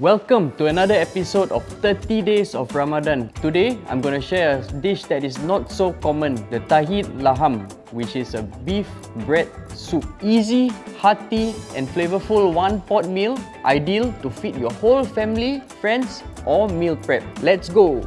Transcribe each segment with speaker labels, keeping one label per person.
Speaker 1: Welcome to another episode of 30 Days of Ramadan. Today, I'm going to share a dish that is not so common, the Tahid Laham, which is a beef bread soup. Easy, hearty and flavorful one-pot meal, ideal to feed your whole family, friends or meal prep. Let's go!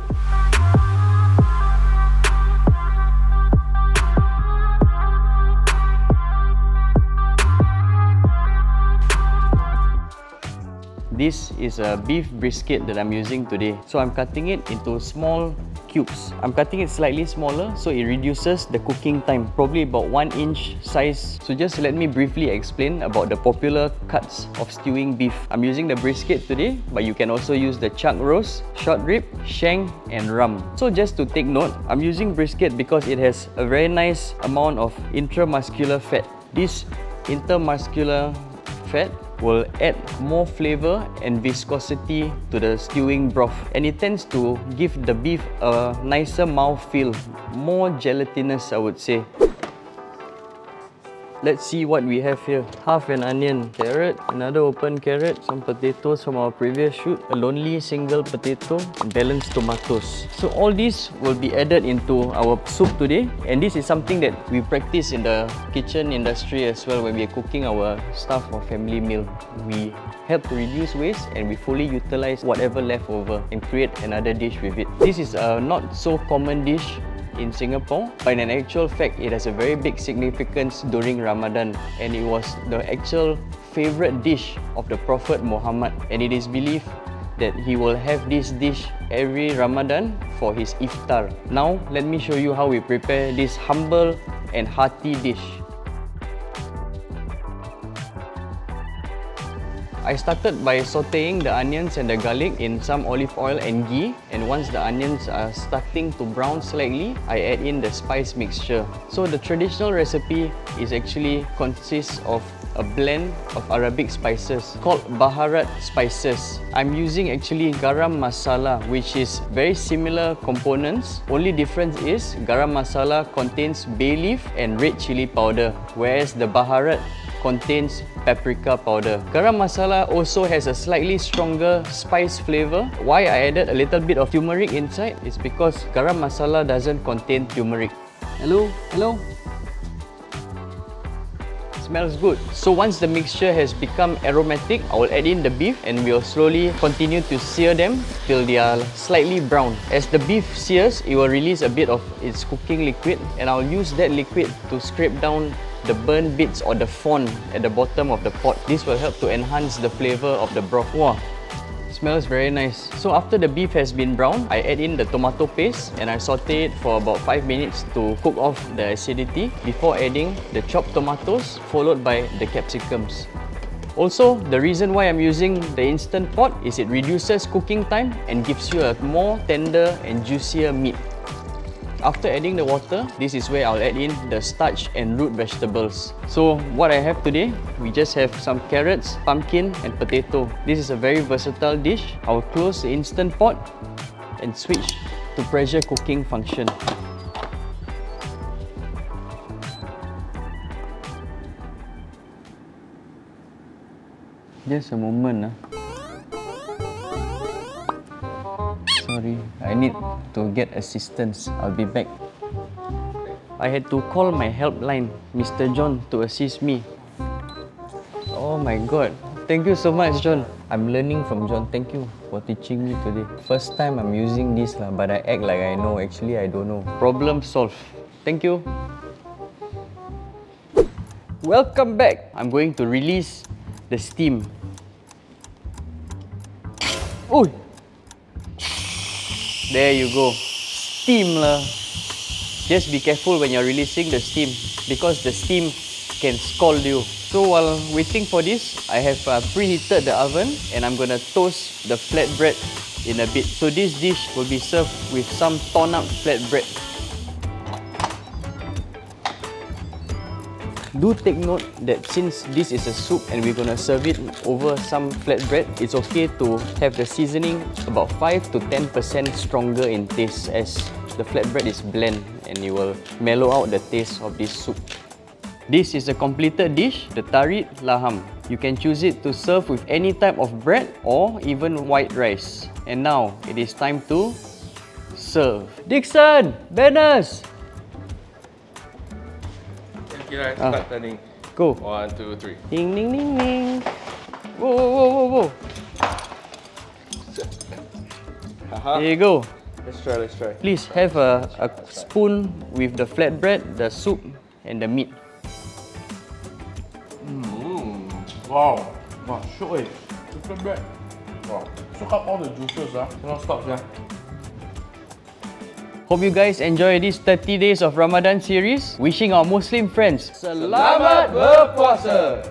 Speaker 1: This is a beef brisket that I'm using today. So I'm cutting it into small cubes. I'm cutting it slightly smaller so it reduces the cooking time, probably about 1 inch size. So just let me briefly explain about the popular cuts of stewing beef. I'm using the brisket today, but you can also use the chuck roast, short rib, shank and rump. So just to take note, I'm using brisket because it has a very nice amount of intramuscular fat. This intermuscular fat will add more flavor and viscosity to the stewing broth, and it tends to give the beef a nicer mouthfeel, more gelatinous I would say. Let's see what we have here. Half an onion, carrot, another open carrot, some potatoes from our previous shoot, a lonely single potato, and balanced tomatoes. So all these will be added into our soup today, and this is something that we practice in the kitchen industry as well when we are cooking our staff or family meal. We help to reduce waste and we fully utilize whatever left over and create another dish with it. This is a not so common dish in Singapore, but in actual fact it has a very big significance during Ramadan, and it was the actual favorite dish of the Prophet Muhammad, and it is believed that he will have this dish every Ramadan for his iftar. Now let me show you how we prepare this humble and hearty dish. I started by sauteing the onions and the garlic in some olive oil and ghee, and once the onions are starting to brown slightly, I add in the spice mixture. So the traditional recipe is actually consists of a blend of Arabic spices called Baharat spices. I'm using actually garam masala, which is very similar components. Only difference is garam masala contains bay leaf and red chili powder, whereas the Baharat contains paprika powder. Garam masala also has a slightly stronger spice flavor. Why I added a little bit of turmeric inside is because garam masala doesn't contain turmeric. Hello? Smells good. So once the mixture has become aromatic, I will add in the beef and we'll slowly continue to sear them till they are slightly brown. As the beef sears, it will release a bit of its cooking liquid, and I'll use that liquid to scrape down the burnt bits or the fond at the bottom of the pot. This will help to enhance the flavor of the broth. Wow, smells very nice. So after the beef has been brown, I add in the tomato paste and I saute it for about 5 minutes to cook off the acidity before adding the chopped tomatoes followed by the capsicums. Also, the reason why I'm using the instant pot is it reduces cooking time and gives you a more tender and juicier meat. After adding the water, this is where I'll add in the starch and root vegetables. So what I have today, we just have some carrots, pumpkin and potato. This is a very versatile dish. I'll close the instant pot and switch to pressure cooking function. Just a moment. Sorry, I need to get assistance. I'll be back. I had to call my helpline, Mr. John, to assist me. Oh my god. Thank you so much, John. I'm learning from John. Thank you for teaching me today. First time I'm using this, but I act like I know. Actually, I don't know. Problem solved. Thank you. Welcome back. I'm going to release the steam. Oh! There you go. Steam lah. Just be careful when you're releasing the steam because the steam can scald you. So while waiting for this, I have preheated the oven and I'm gonna toast the flatbread in a bit. So this dish will be served with some torn up flatbread. Do take note that since this is a soup and we're gonna serve it over some flatbread, it's okay to have the seasoning about 5 to 10% stronger in taste, as the flatbread is bland and it will mellow out the taste of this soup. This is a completed dish, the tarid laham. You can choose it to serve with any type of bread or even white rice. And now, it is time to serve. Dixon! Banners!
Speaker 2: Kira start turning.
Speaker 1: Go.
Speaker 2: 1, 2, 3.
Speaker 1: Ding, ding, ding, ding. Whoa, whoa, whoa, whoa, whoa.
Speaker 2: Haha.
Speaker 1: There you go.
Speaker 2: Let's try.
Speaker 1: Please have a spoon with the flatbread, the soup, and the meat.
Speaker 2: Wow. Wow, shiok eh. Different bread. Wow. Soak up all the juices Cannot stop
Speaker 1: Hope you guys enjoy this 30 days of Ramadan series. Wishing our Muslim friends Selamat berpuasa!